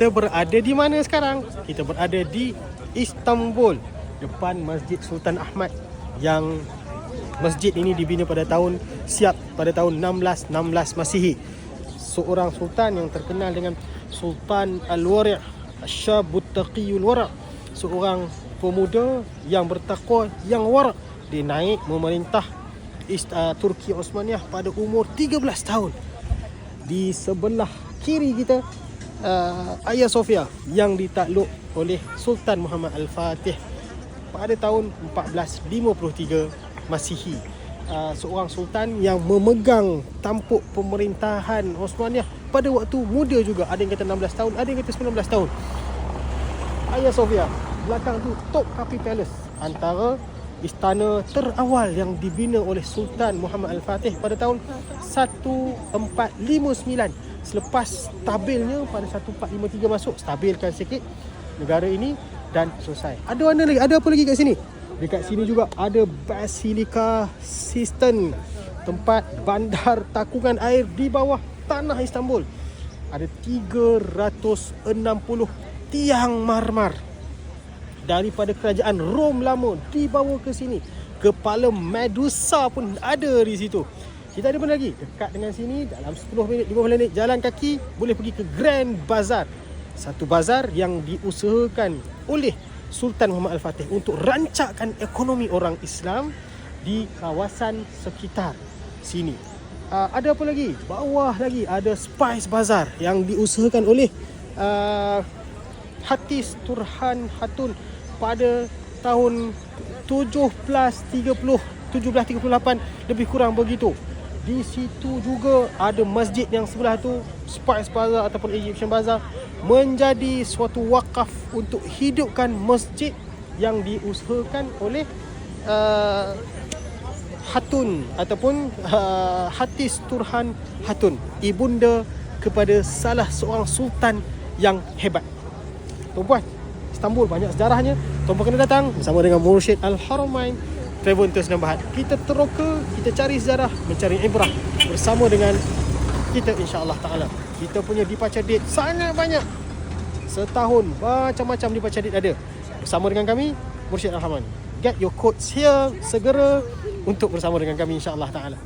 Kita berada di mana sekarang? Kita berada di Istanbul, depan Masjid Sultan Ahmad, yang masjid ini dibina pada tahun 1616 Masihi. Seorang sultan yang terkenal dengan Sultan Al-Wari' Asyabut Taqiyul Wara', seorang pemuda yang bertakwa, yang wara'. Dia naik memerintah Turki Osmaniyah pada umur 13 tahun. Di sebelah kiri kita Hagia Sophia yang ditakluk oleh Sultan Muhammad Al-Fatih pada tahun 1453 Masihi. Seorang sultan yang memegang tampuk pemerintahan Osmaniyah pada waktu muda juga. Ada yang kata 16 tahun, ada yang kata 19 tahun. Hagia Sophia, belakang tu Topkapi Palace, antara istana terawal yang dibina oleh Sultan Muhammad Al-Fatih pada tahun 1459. Selepas stabilnya pada 1453 masuk, stabilkan sikit negara ini dan selesai. Ada mana lagi? Ada apa lagi kat sini? Dekat sini juga ada Basilika Sistine, tempat bandar takungan air di bawah tanah Istanbul. Ada 360 tiang marmar daripada kerajaan Rom lama dibawa ke sini. Kepala Medusa pun ada di situ. Kita ada pun lagi dekat dengan sini, dalam 10 minit 15 minit jalan kaki boleh pergi ke Grand Bazaar. Satu bazar yang diusahakan oleh Sultan Muhammad Al-Fatih untuk rancakkan ekonomi orang Islam di kawasan sekitar sini. Ada apa lagi? Bawah lagi ada Spice Bazaar yang diusahakan oleh Hatis Turhan Hatun pada tahun 1738 lebih kurang begitu. Di situ juga ada masjid yang sebelah tu, Spice Bazaar ataupun Egyptian Bazaar, menjadi suatu wakaf untuk hidupkan masjid yang diusahakan oleh Hatun ataupun Hatis Turhan Hatun, ibunda kepada salah seorang sultan yang hebat. Tuan-puan, Istanbul banyak sejarahnya. Tuan-puan kena datang bersama dengan Mursyid Al-Haramain Travel Tours dan Bahad. Kita teroka, kita cari sejarah, mencari ibrah bersama dengan kita, insya-Allah taala. Kita punya departure date sangat banyak. Setahun macam-macam departure date ada. Bersama dengan kami, Mursyid Al-Haramain. Get your codes here segera untuk bersama dengan kami, insya-Allah taala.